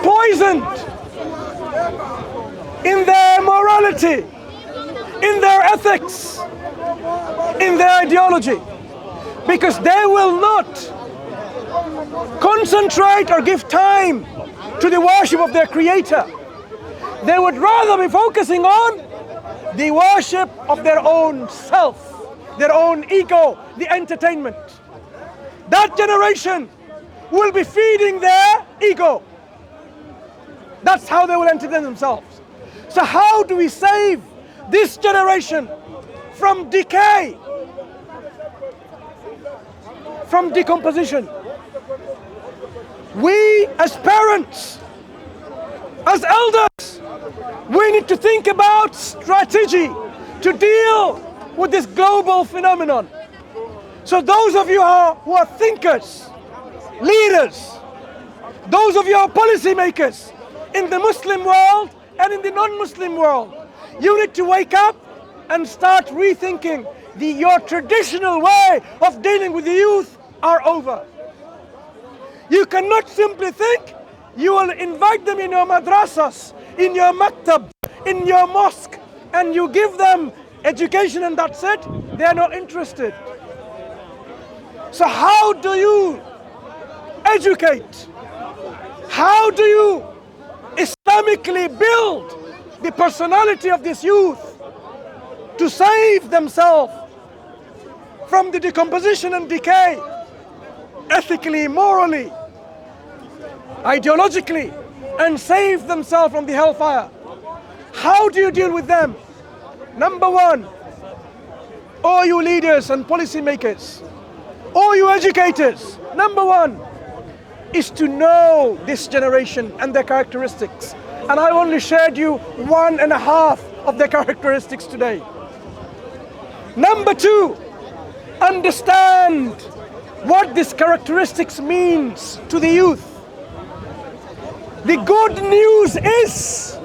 poisoned in their morality, in their ethics, in their ideology, because they will not concentrate or give time to the worship of their Creator. They would rather be focusing on the worship of their own self, their own ego, the entertainment. That generation will be feeding their ego. That's how they will entertain themselves. So how do we save this generation from decay, from decomposition? We as parents, as elders, we need to think about strategy to deal with this global phenomenon. So those of you who are thinkers, leaders, those of you who are policymakers in the Muslim world and in the non-Muslim world, you need to wake up and start rethinking your traditional way of dealing with the youth are over. You cannot simply think you will invite them in your madrasas, in your maktab, in your mosque, and you give them education and that's it. They are not interested. So how do you educate? How do you Islamically build the personality of this youth to save themselves from the decomposition and decay, ethically, morally, ideologically, and save themselves from the hellfire? How do you deal with them? Number one, all you leaders and policymakers, all you educators, number one is to know this generation and their characteristics. And I only shared you 1.5 of their characteristics today. Number two, understand what these characteristics means to the youth. The good news is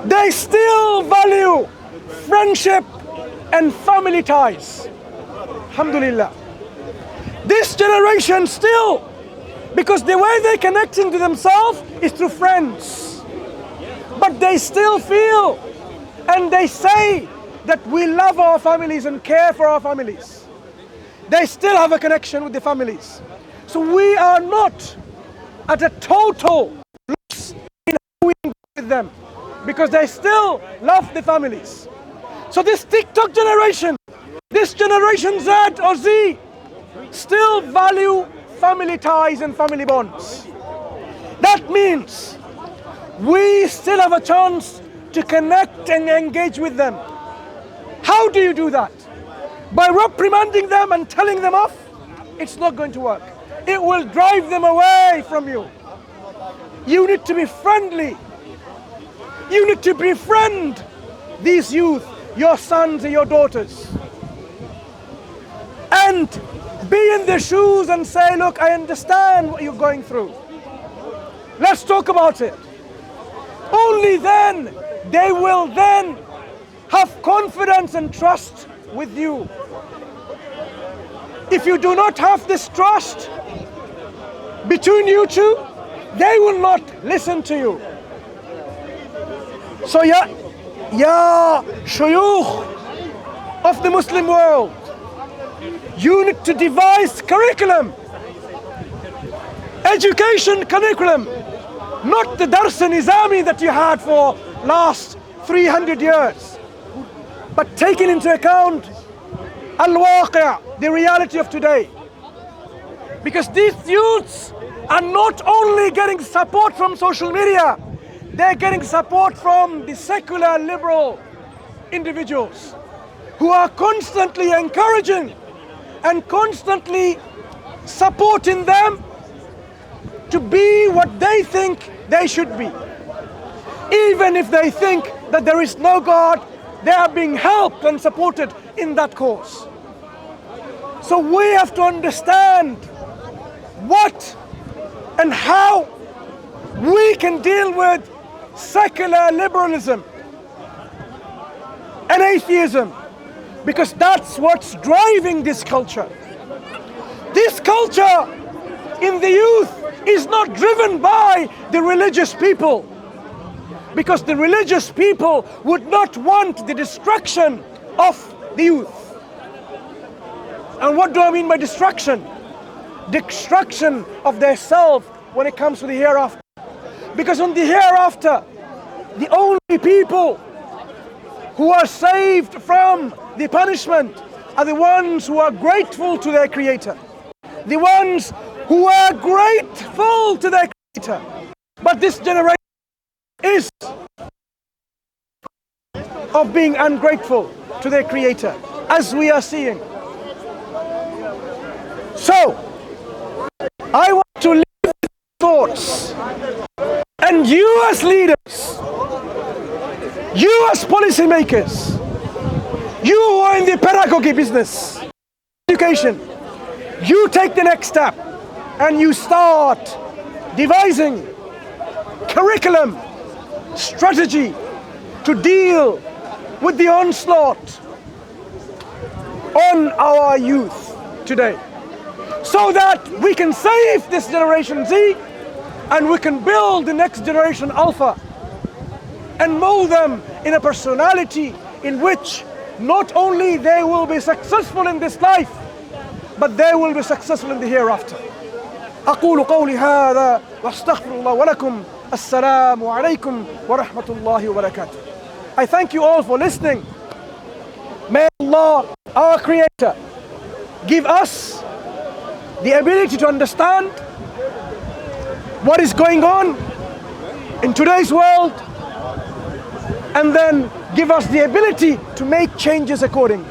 they still value friendship and family ties. Alhamdulillah. This generation still, because the way they're connecting to themselves is through friends. But they still feel and they say that we love our families and care for our families. They still have a connection with the families. So we are not at a total loss in how we engage with them, because they still love the families. So this TikTok generation, this generation Z or Z, still value family ties and family bonds. That means we still have a chance to connect and engage with them. How do you do that? By reprimanding them and telling them off? It's not going to work. It will drive them away from you. You need to be friendly. You need to befriend these youth, your sons and your daughters. And be in their shoes and say, look, I understand what you're going through. Let's talk about it. Only then, they will then have confidence and trust with you. If you do not have this trust between you two, they will not listen to you. So ya shuyukh of the Muslim world, you need to devise curriculum, education curriculum, not the dars nizami that you had for last 300 years, but taking into account al-waqi', the reality of today. Because these youths are not only getting support from social media, they're getting support from the secular liberal individuals who are constantly encouraging and constantly supporting them to be what they think they should be. Even if they think that there is no God, they are being helped and supported in that cause. So we have to understand what and how we can deal with secular liberalism and atheism, because that's what's driving this culture. This culture in the youth is not driven by the religious people, because the religious people would not want the destruction of the youth. And what do I mean by destruction? Destruction of their self when it comes to the hereafter. Because on the hereafter, the only people who are saved from the punishment are the ones who are grateful to their Creator. The ones who are grateful to their Creator. But this generation is of being ungrateful to their Creator, as we are seeing. So, I want to leave with thoughts. And you as leaders, you as policymakers, you who are in the pedagogy business, education, you take the next step and you start devising curriculum, strategy to deal with the onslaught on our youth today, so that we can save this generation Z and we can build the next generation Alpha and mold them in a personality in which not only they will be successful in this life, but they will be successful in the hereafter. أقول قولي هذا وأستغفر الله ولكم. السلام عليكم ورحمة الله وبركاته. I thank you all for listening. May Allah, our Creator, give us the ability to understand what is going on in today's world, and then give us the ability to make changes accordingly.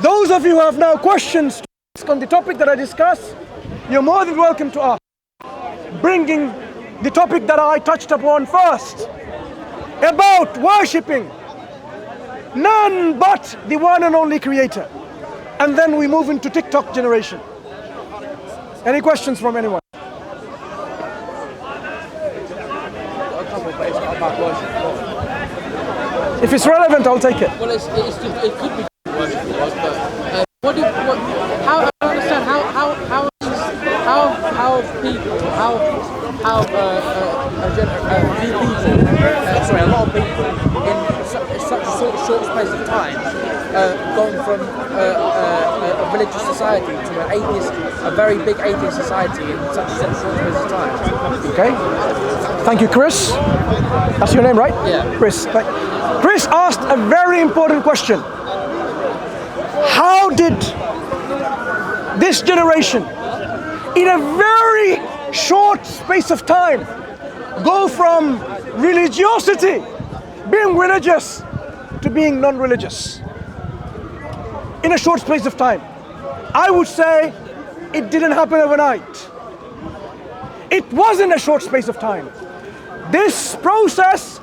Those of you who have now questions to ask on the topic that I discussed, you're more than welcome to ask. Bringing the topic that I touched upon first, about worshipping none but the one and only Creator. And then we move into TikTok generation. Any questions from anyone? If it's relevant, I'll take it. Well, it could be worship, but how I don't understand how people a lot of people in such a short space of time gone from a religious society to a very big atheist society in such a short space of time. Okay. Thank you, Chris. That's your name, right? Yeah. Chris. Chris asked a very important question. How did this generation, in a very short space of time, go from religiosity, being religious, to being non-religious? In a short space of time. I would say it didn't happen overnight. It wasn't a short space of time. This process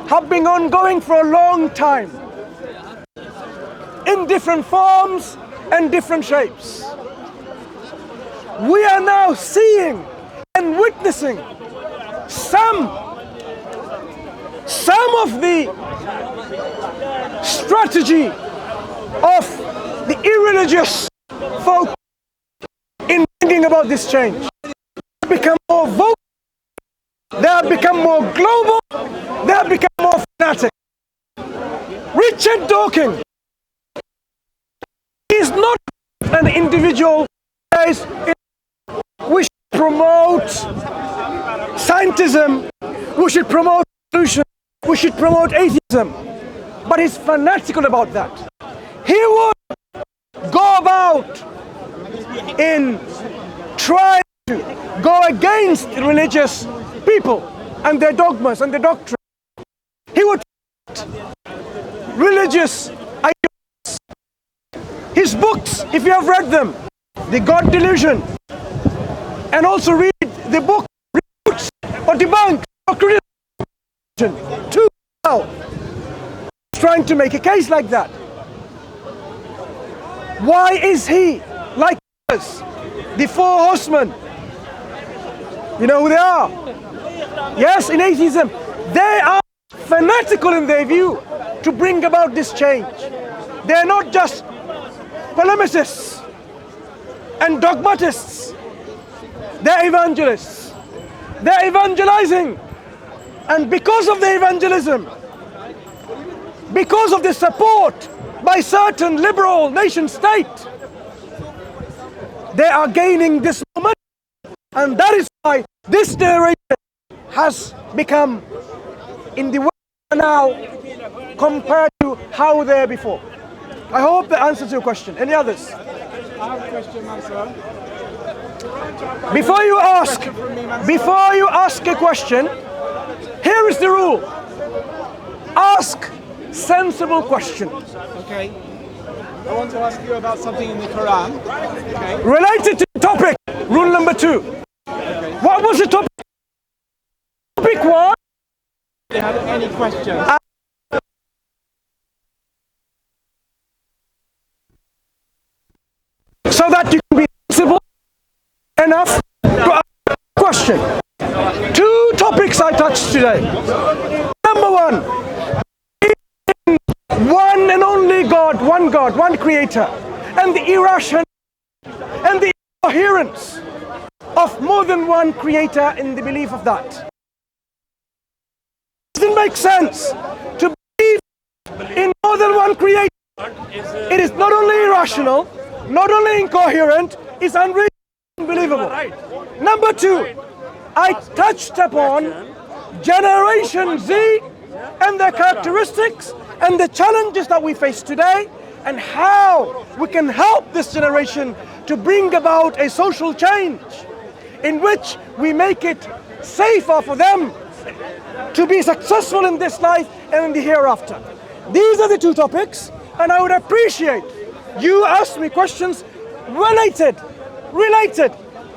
has been ongoing for a long time, in different forms and different shapes. We are now seeing and witnessing some of the strategy of the irreligious folk in bringing about this change. They have become more vocal, they have become more global, they have become more fanatic. Richard Dawkins is not an individual who says we should promote scientism, we should promote solution, we should promote atheism, but he's fanatical about that. He would go about in trying to go against religious people and their dogmas and their doctrine. He would religious ideas. His books, if you have read them, The God Delusion, and also read the book Roots or Debunk or Criticism, too now, trying to make a case like that. Why is he like us? The four horsemen. You know who they are? Yes, in atheism. They are fanatical in their view to bring about this change. They are not just polemicists and dogmatists. They are evangelists. They're evangelizing. And because of the evangelism, because of the support by certain liberal nation state, they are gaining this momentum. And that is why this generation has become in the world now compared to how they were before. I hope that answers your question. Any others? I have a question, Mansur. Before you ask a question, here is the rule. Ask sensible questions. Okay. I want to ask you about something in the Quran. Okay. Related to the topic. Rule number 2. Okay. What was the topic? Topic 1. Do you have any questions? So that you can be sensible enough to ask a question. 2 topics I touched today. Number 1. One and only God, one creator. And the irrational and the incoherence of more than one creator in the belief of that. It doesn't make sense to believe in more than one creator. It is not only irrational, not only incoherent, it's unbelievable. Number 2, I touched upon Generation Z and their characteristics and the challenges that we face today and how we can help this generation to bring about a social change in which we make it safer for them to be successful in this life and in the hereafter. These are the 2 topics, and I would appreciate you ask me questions related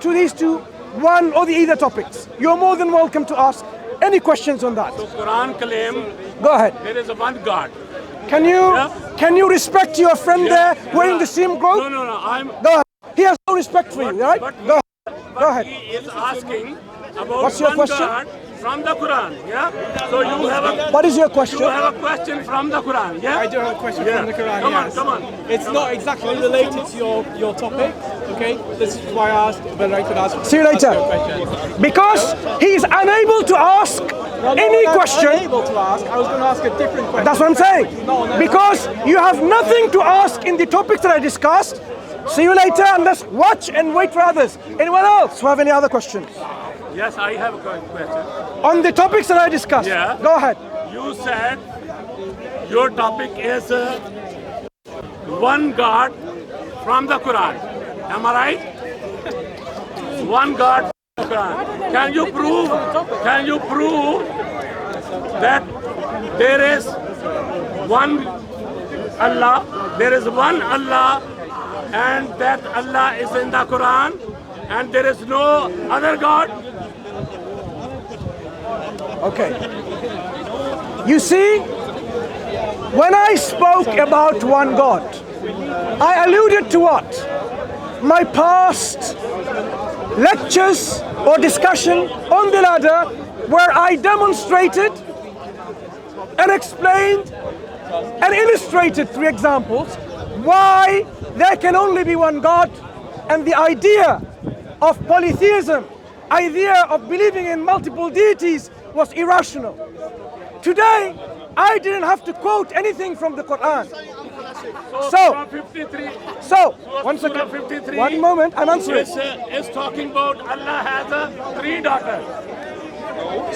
to these 2, one or the either topics. You're more than welcome to ask any questions on that. So Quran claim Go ahead. there is a one God. Can you respect your friend there wearing the same clothes? No. I'm. Go ahead. He has no respect for you, right? Go ahead. He is asking about What's your one question? God from the Quran. Yeah. So you have a. What is your question? You have a question from the Quran. Yeah. I do have a question Yeah. from the Quran. Come on, yes. come on. It's not exactly related to your topic. Okay. This is why I asked whether I could ask. See you later. ask you a question. Because he is unable to ask any question. Unable to ask. I was going to ask a different question. That's what I'm saying. Because you have nothing to ask in the topics that I discussed. See you later, and let's watch and wait for others. Anyone else who have any other questions? Yes, I have a question. On the topics that I discussed. Yeah. Go ahead. You said your topic is one God from the Quran. Am I right? One God from the Quran. Can you prove that there is one Allah, and that Allah is in the Quran and there is no other God? Okay. You see, when I spoke about one God, I alluded to what? My past lectures or discussion on the ladder where I demonstrated and explained and illustrated 3 examples why there can only be one God, and the idea of polytheism, idea of believing in multiple deities was irrational. Today, I didn't have to quote anything from the Quran. Surah 53. One second. 53 1 moment, I'm answering. is talking about Allah has 3 daughters.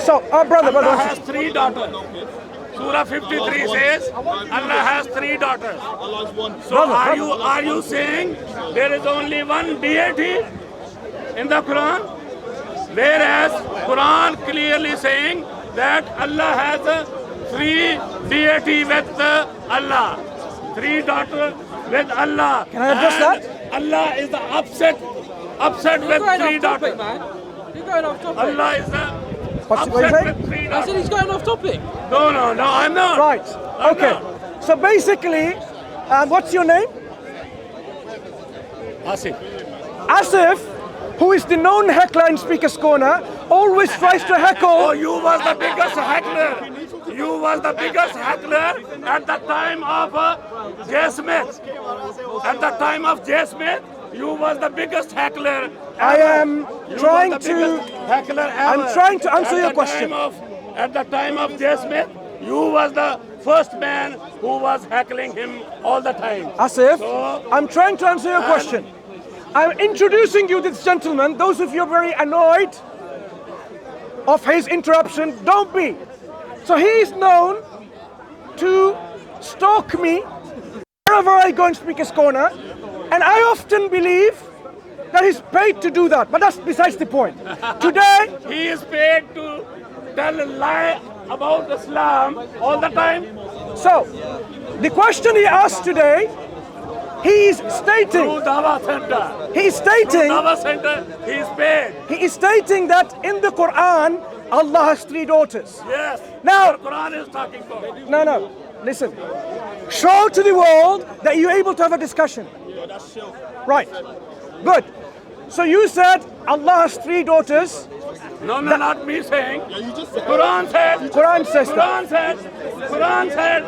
So, brother, Allah has 3 daughters. Surah 53 says Allah has 3 daughters. So are you saying there is only one deity in the Quran? Whereas Quran clearly saying that Allah has 3 deity with Allah. 3 daughters with Allah. Can I address that? Allah is the upset with 3 daughters. You're going off topic. Allah is the What's what you upset say? with 3 I daughters. said he's going off topic. No, I'm not. Right. Okay. So basically, what's your name? Asif. Asif, who is the known heckler in Speaker's Corner, always tries to Oh, heckle. you was the biggest heckler. You was the biggest heckler at the time of J. Smith. At the time of J. Smith, you was the biggest heckler I am You trying were the to. biggest heckler ever. I'm trying to answer At your the question. At the time of Jay Smith, you was the first man who was heckling him all the time. Asif, So, I'm trying to answer your question. I'm introducing you this gentleman. Those of you are very annoyed of his interruption, don't be. So he is known to stalk me wherever I go and speak his corner, and I often believe that he's paid to do that, but that's besides the point. Today, he is paid to tell a lie about Islam all the time. so the question he asked today, he's stating, Through Dawa Center. he's Through stating, Dawa Center, he is paid. he is stating that in the Quran, Allah has 3 daughters. Yes. Now- the Quran is talking about. No, listen. Show to the world that you're able to have a discussion. Right. Good. So you said Allah has 3 daughters. No, not me saying. Quran said. Quran says that. Quran said. Quran said.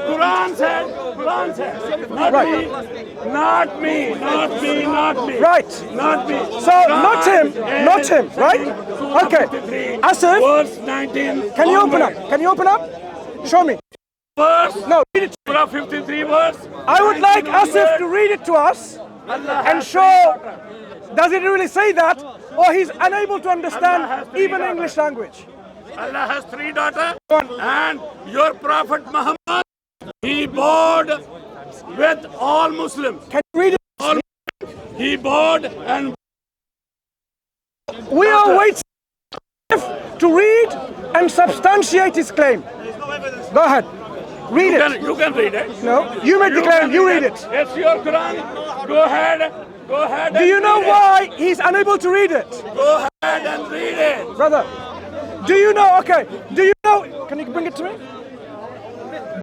Quran said. Quran said. Not Right. me. Not me. Not me. Not me. Right. Not me. So not him, not him, right? Okay. Asif, Verse 19. can you open up? Can you open up? Show me. Verse. No, read it. Surah 53 verse. I would like Asif to read it to us Allah and has show, three daughters. does it really say that? Or he's unable to Allah has understand 3 even daughters. English language. Allah has 3 daughters, and your Prophet Muhammad, he bowed with all Muslims. Can you read it? He bowed and We are waiting to read and substantiate his claim. Go ahead. Read it. you can read it. No, you make the claim, you read it. It's your Quran. Go ahead. Go ahead. Do you know why he's unable to read it? Go ahead and read it. Brother, do you know, okay, do you know, can you bring it to me?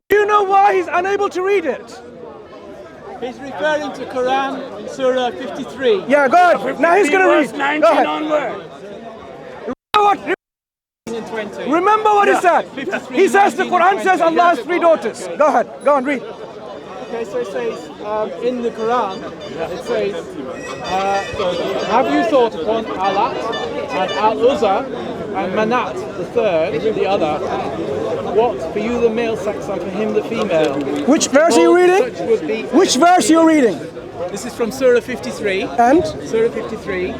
Do you know why he's unable to read it? He's referring to Quran, Surah 53. Yeah, go ahead. Now he's going to Verse read. 19 Go ahead. onward. And 20. Remember what he said. 53, He says the 19, Quran 20. says Allah has 3 daughters. Go ahead, go on, read. Okay, so it says in the Quran, it says, have you thought upon Alat and Al-Uzza and Manat, the third, the other? What for you the male sex and for him the female? Which verse are you reading? Such would be, Which verse are you reading? this is from Surah 53. And Surah 53.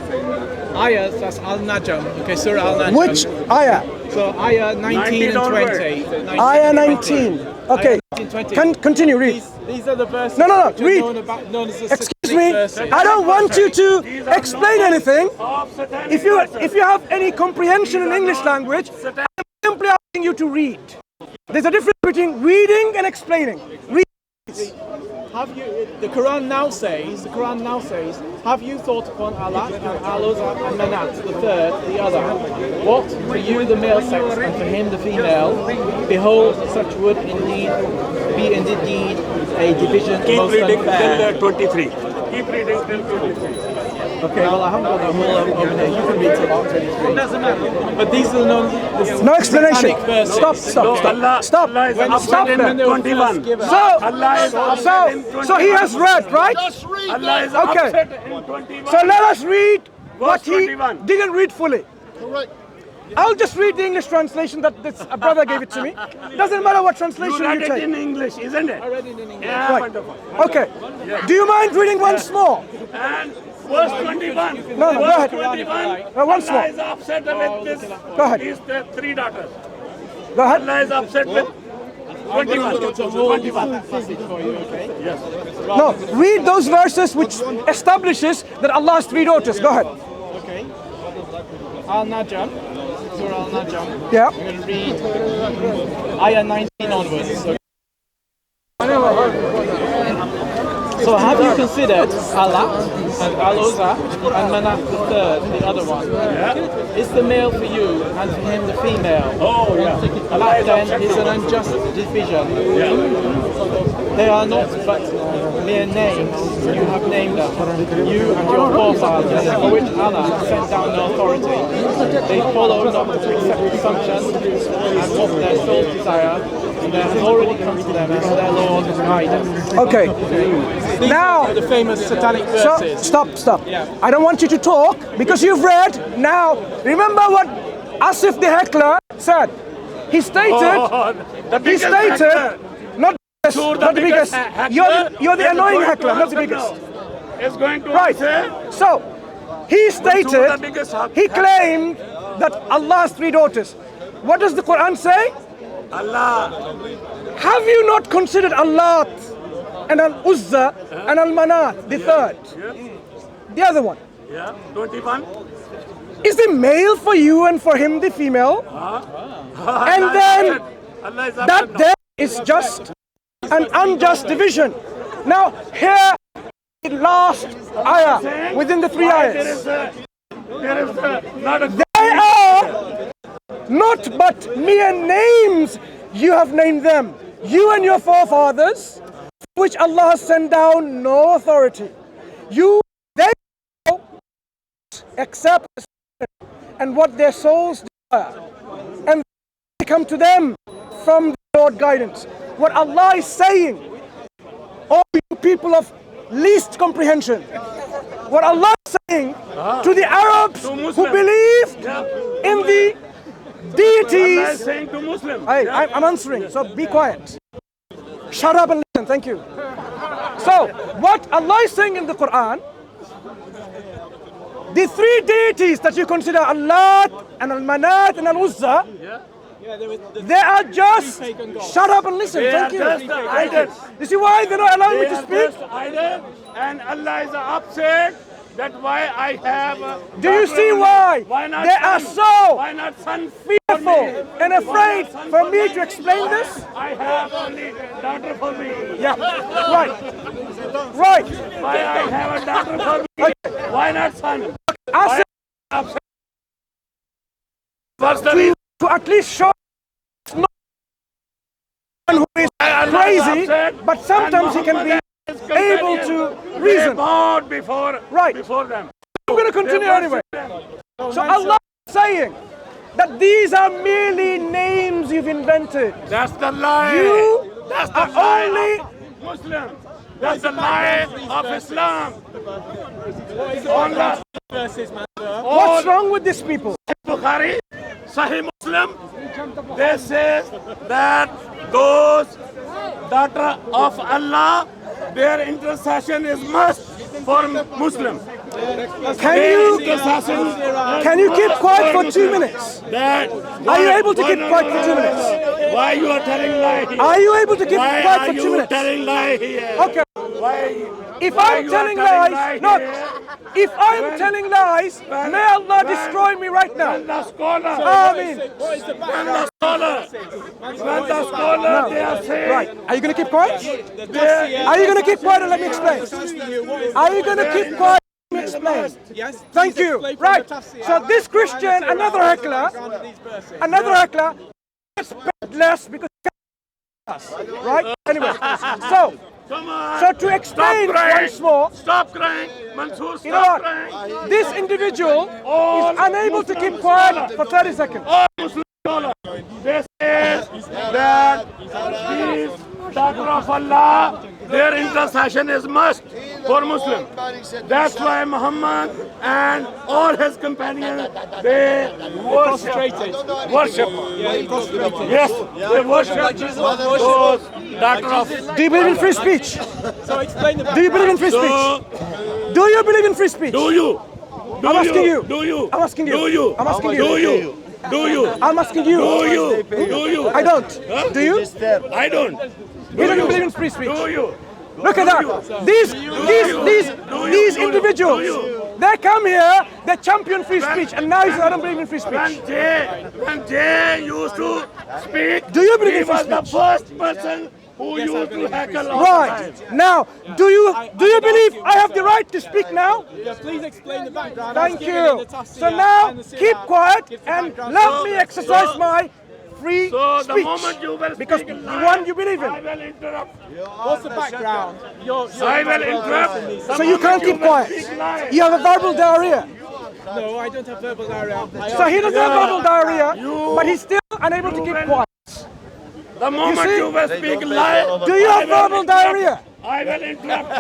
Ayah, that's Al-Najm. Okay, Surah Al-Najm. which ayah? So Ayah 19 and 20. Ayah 19. Okay, Ayah 19, 20. continue, read. These are the verses No, which are read. known as the Excuse satanic me, verses. I don't want you to explain anything. Of satanic If you have any comprehension in English language, I'm simply asking you to read. There's a difference between reading and explaining. Read. Have you? The Quran now says. Have you thought upon Allah and Al-Uzza and Manat, the third, the other? What for you the male sex and for him the female? Behold, such would indeed be a division Keep most reading unfair. till 23. Keep reading till 23. Okay, well I haven't got the whole over there. You can read till about 23. Doesn't matter. But these are the No explanation. satanic verses. Stop. Allah is When upset in when they were 21. first given. Allah is upset in 21. So he has read, right? Allah is Okay. upset in 21. So let us read what he 21. didn't read fully. I'll just read the English translation that this brother gave it to me. Doesn't matter what You translation read you it take. in English, isn't it? I read it in English. Yeah, Right. wonderful. Okay. Do you mind reading once more? And verse 21. No, go ahead. 21. Once Allah more. is upset with this. Go ahead. His 3 daughters. Go ahead. Allah is upset with 21. It's a whole passage for you, okay? No, read those verses which establishes that Allah has 3 daughters. Go ahead. Okay. Al-Najm. Surah Al-Najm. Yeah. I'm going to read Ayah 19 onwards. So have you considered Allah and Al-Uzza and Manat the third, the other one? Is the male for you and for him the female? Oh, yeah. That then is an unjust division. They are not but mere names you have named them. You and your forefathers, for which Allah sent down no authority. They follow not except assumptions and what their souls desire, and there has already come to them as their Lord guidance. Okay. These Now- are the famous satanic So, verses. Stop. I don't want you to talk because you've read. Now, remember what Asif the heckler said. He stated, not the biggest. You're the annoying heckler, not the biggest. Is going to Right. say, So, he stated, he claimed that Allah has 3 daughters. What does the Quran say? Allah. Have you not considered Allah and Al-Uzza and Al-Manat, the third? The other one. Yeah, 21. Is the male for you and for him the female? And then Allah is that there is just an unjust division. Now here, the last ayah within the 3 ayahs. There is not a They are not but mere names you have named them. You and your forefathers, for which Allah has sent down no authority. They accept and what their souls desire, and they come to them from the Lord guidance. What Allah is saying, all you people of least comprehension, what Allah is saying to the Arabs who believed in the Allah is deities. saying to Muslims. I'm answering, so be quiet. Shut up and listen, thank you. So, what Allah is saying in the Quran, the 3 deities that you consider Allah and Al-Manat and Al-Uzza, they are just, shut up and listen, They thank are you. just the idols. You see why they're not allowing me They to are speak? just idols, and Allah is upset that why I have. Do you see why? Why not They son? are so Why not son? fearful and afraid for me to explain this? I have only daughter for me. Yeah, right. Right. Why I have a daughter for me? Why not son? Ask What's the reason? to at least show it's not one who is crazy, but sometimes he can be able to reason. They bowed before them. I'm going to continue anyway. So Allah is saying that these are merely names you've invented. That's the lie. That's the are lie only of Muslims. That's the lie of Islam. What's wrong with these people? Bukhari, Sahih Muslim, they say that those daughter of Allah, their intercession is must for Muslims. Can you keep quiet for 2 minutes? Are you able to keep quiet for 2 minutes? Why you are telling lie here? Are you able to keep Why quiet are for 2 you minutes? telling lie here? Okay. Why? If Why I'm you are telling telling lies, lie no. here? If I'm telling lies, may Allah destroy me right now. When the scholar, Amen. when the scholar, they are saying, Right. Are you going to keep quiet? Are you going to keep quiet and let me explain? Are you going to keep quiet? Let me explain. Yes. Thank you. Right. So this Christian, another heckler, gets paid less because right? Anyway, so come on, so to explain once more, stop crying, Mansur, you know stop what? crying. This individual is unable to keep quiet for 30 seconds. All Muslim scholars, they say that these daughter of Allah, their intercession is must for Muslims. That's why Muhammad and all his companions, they worship. Yes, they worship those daughter of. Do you believe in free speech? So explain the Do you believe in free speech? Do you believe in free speech? Do you? I'm asking you. Do you? I'm asking you. Do you? I'm asking you. Do you? Do you? I'm asking you. Do you? Do you? I don't. Huh? Do you? I don't. He doesn't believe in free speech. Do you? Look at that. These individuals, they come here, they champion free speech, and now he says, I don't believe in free speech. When Jay used to speak, Do you believe in he free was the speech? first person who used to heckle all the Right. time. Now, do you believe I have the right to speak now? Yeah, please explain the background. Thank you. So now, keep quiet and let me exercise my free So the speech. moment you will Because speak the lie, one you believe I in. will interrupt. What's the background? I will interrupt. The So you can't moment keep will quiet. speak lie. You have a verbal diarrhea. No, I don't have verbal diarrhea. So he doesn't have verbal diarrhea, but he's still unable to keep quiet. The moment see? you will speak lie, Do you have verbal diarrhea? I will interrupt.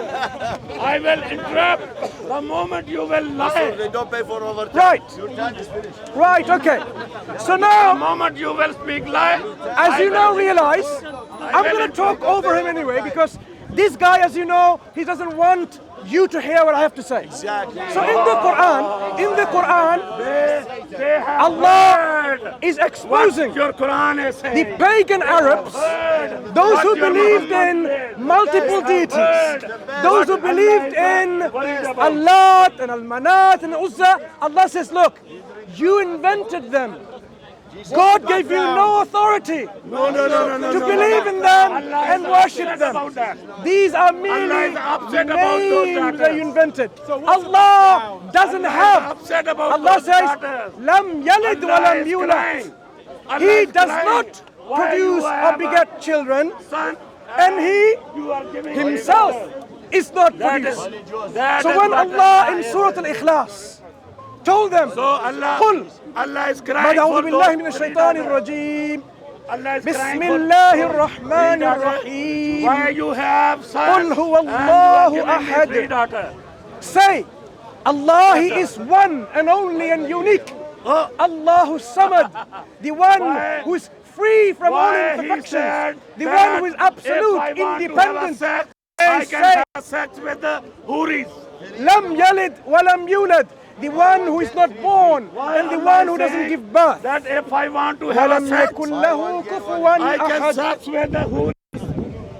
I will interrupt the moment you will lie. They don't pay for overtime. Right. Your time is finished. Right, okay. So The now, moment you will speak lie, as you now realize, I'm going to talk over him anyway because this guy, as you know, he doesn't want you to hear what I have to say. Exactly. So in the Quran, they have Allah heard is what exposing your Quran is the saying. pagan Arabs, those What who your believed Muhammad in said. multiple They have deities, heard those who what believed Allah in is worried about. Allah and Al-Manat and Uzza. Allah says, look, you invented them. God gave you no authority to believe in them and worship them. These are merely names that you invented. Allah doesn't have. Upset about Allah those says, daughters. Lam yalid wa Allah lam is yulad. crying. Allah He is does crying. not Why you produce or have a beget children, son and he you are giving himself is not That produced. is- that So is when what Allah in is. Surah Al-Ikhlas told them, So Allah, قل Allah is بعد crying أعوذ for بالله those من three الشيطان daughters. الرجيم Allah is بسم crying for الله those الرحمن three daughters. الرحيم Why you have sons قل هو and you are الله giving me أحد. three daughters. Say, Allah He is one and only and unique. Allahu Samad, the one Why- who is free from all Why he imperfections, said the that one who is if I absolute, want to have a independent. sex, They I can say, have sex with the huris. Lam yalid wa lam yulad, the one who is not born and the one who doesn't give birth. That if I want to have a وَلَمْ sex, يَكُنْ لَهُ كُفُوًا I can أَحَدٌ. sex with the huris.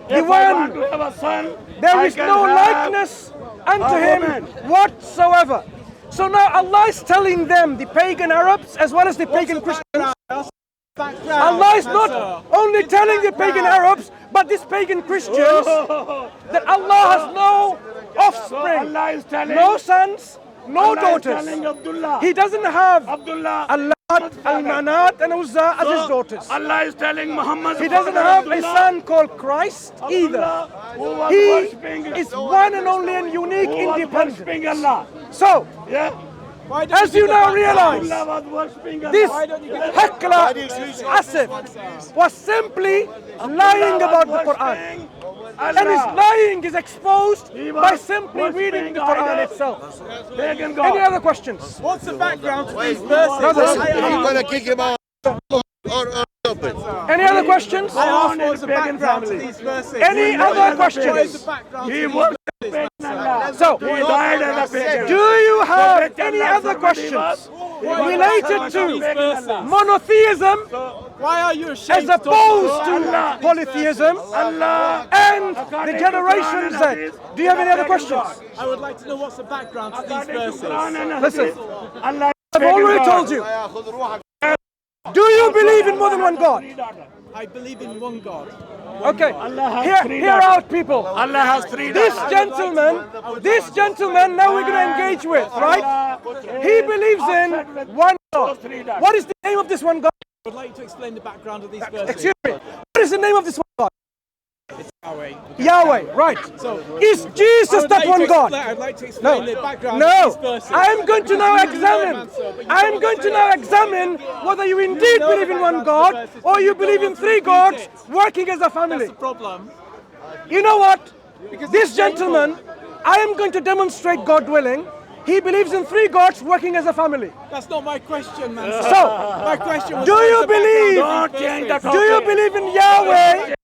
The If I want one, to have a son, there I is can no have likeness unto a him woman. whatsoever. So now Allah is telling them, the pagan Arabs as well as the pagan Christians, Allah is not only telling the pagan Arabs, but these pagan Christians, that Allah has no offspring, Allah is telling, no sons, no Allah is daughters. telling Abdullah, He doesn't have Abdullah, Allah, Al-Manat and Uzza as his daughters. Allah is telling Muhammad, He doesn't have a son called Christ either. who was He worshipping, is one and only and unique, who was independent. worshipping Allah. So, Yeah, as you now realize, Allah was worshipping Allah. this Hekla Asif was simply lying about the Quran. And his lying is exposed by simply reading the Quran itself. Pagan Any God. other questions? What's the background to these verses? Brothers, I'm gonna kick him out or stop it. any other questions? I asked in what's the pagan background to family. these verses? Any other What is questions? the background He to these was verses? Allah. So, He died as a pagan. do you have which any Allah other somebody questions was related These to verses. monotheism Why are you as ashamed to talk opposed to Allah. polytheism Allah. and the According to Generation Quran and Z? Hadith, Do you have any other pagan questions? God. I would like to know what's the background to these According to verses. Quran and Listen. Hadith, Allah is I've pagan already God. told you. Do you believe in more than one God? I believe in one God. Okay, has hear, three hear daughters. out people. Allah has three This daughters. gentleman, now we're going to engage with, right? He believes in one God. What is the name of this one God? I would like you to explain the background of these verses. Excuse me. What is the name of this one God? Yahweh. Yahweh, right. So, Is I Jesus would that like one to God? I'd like to explain the No, background of these no. verses. I'm going to now examine. Mansur, but you I'm don't going to say now that. examine whether you indeed know the believe in one background God of the verses, or but you you believe don't in want to three repeat gods it. working as a That's family. the problem. You know what? Because This it's shameful. gentleman, I am going to demonstrate, God willing, he believes in three gods working as a family. That's not my question, man. So, My question was do what is you the background believe- of Don't these change the verses? do you believe in Yahweh,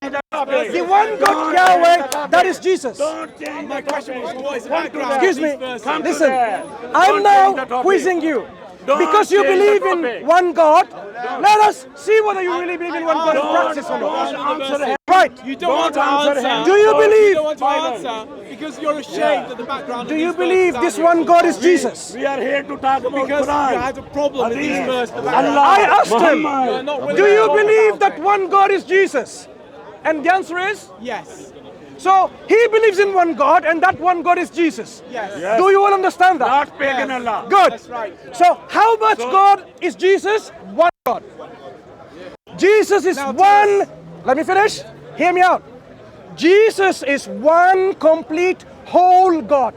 the one God Yahweh, that is Jesus? Don't change My the question was topic. what is the Come to background Excuse of me, these verses? Come to listen, that. I'm Don't change the now topic. quizzing you. Don't Because you change the believe topic. in one God, let us see whether you really believe in one God in practice or not. Don't answer it. Right. You don't want to answer answer. him. Do you believe- You don't want to answer because you're ashamed of the background. Do of you these believe verses, this aren't one you? God is Jesus? We are here to talk about Because Quran. you had a problem with these verses. the background. I asked him, You're not willing do to you talk believe about that it. one God is Jesus? And the answer is, Yes. so he believes in one God and that one God is Jesus. Yes. Yes. Do you all understand that? Not pagan Allah. Good. That's right. So how much God is Jesus? One God. Jesus is Now to one. us. Let me finish. Hear me out. Jesus is one complete whole God.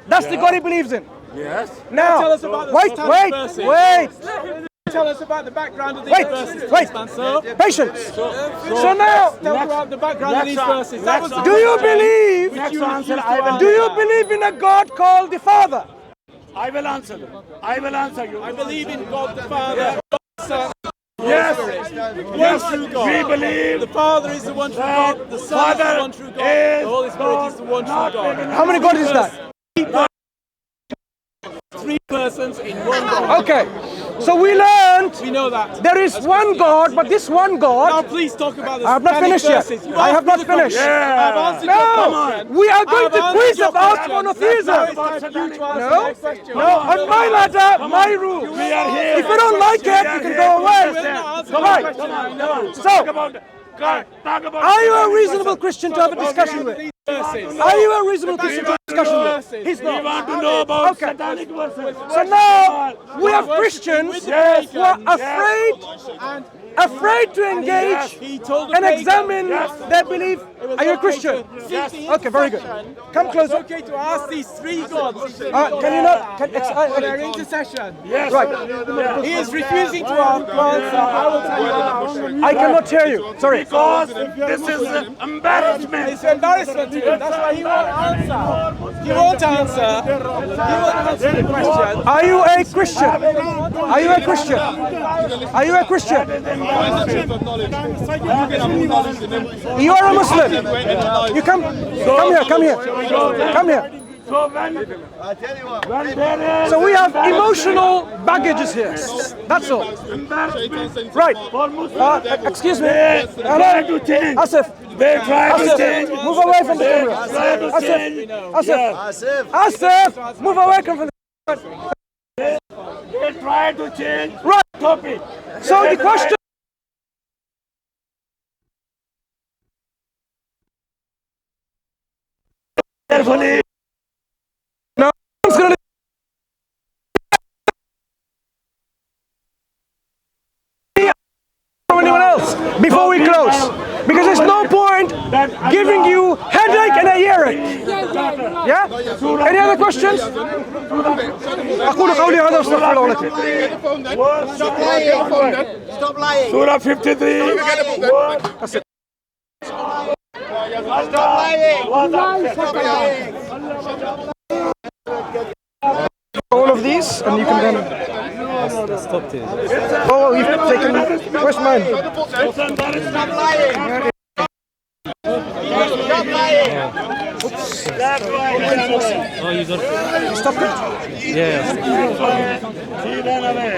That's the God he believes in. Yes. Now, tell us about the wait, satanic verses. wait. Tell us about the background of these verses, Wait, Mansur. patience. So now, Tell us about the background of these verses. That was do you believe? Do you believe in a God called the Father? I will answer you. I will answer you. I believe in God the Father, God the Son, Yes. one true God. We believe The Father is the one true God, the Son is the one true God, the Holy Spirit is the one true God. How many gods is that? Three persons in one God. Okay. So we learned We know that. there is one God, but this one Now God. please talk about the I have not Satanic finished yet. verses. You I have asked me not the finished. question. Yeah. I've answered your No, question. we are going I've to answered quiz your about question. monotheism. Now it's time for you to answer No, my question. no, on my ladder, my rule. We are here. If you don't like it, you can go away. Right. So, Talk about are you a reasonable Christian to have a discussion with? Are you a reasonable Christian to have a discussion with? He's We not. want to know about Okay. satanic verses. So now we have Christians who are afraid to engage and examine their belief. Are you a Christian? Okay, very good. Come It's closer. okay to ask these three gods Can you not? for their intercession. Yes. Right. He is refusing to answer. I will tell you now. I cannot hear you. Sorry. Because this is embarrassment. It's embarrassment to him. That's why he won't answer. He won't answer. He won't answer the question. Are you a Christian? Are you a Christian? Are you a Christian? You are a Muslim. You come here, come here, come here. So when there is So we have emotional baggages here. That's all. embarrassment Right. for Muslims, Excuse me. they try to change. Asif. They try to Asif, change. move away from the camera. Try to Asif. change. Asif. Asif, move away from the. They try to change Right. topic. So the question. Carefully. No one's gonna. Anyone else before we close, because there's no point giving you headache and a earache. Yeah? Any other questions? أقول قولي هذا واستغفر الله لكم. Stop lying. Surah 53. That's it. All of these, and you can then. Stop it. Oh, you've taken. Where's mine? Stop lying. Stop lying. Oh, you got. Stop it. Yeah. She ran away.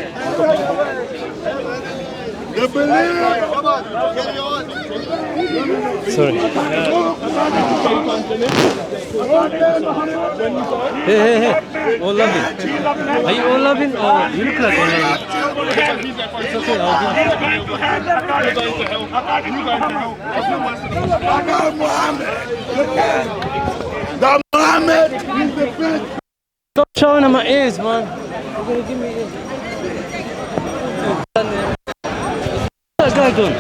Come on, carry on. Sorry. Hey. All loving. Are you all loving or you look like all loving? It's okay, I'll give you. Stop showing on my ears, man. You're gonna give me ears. What's that guy doing?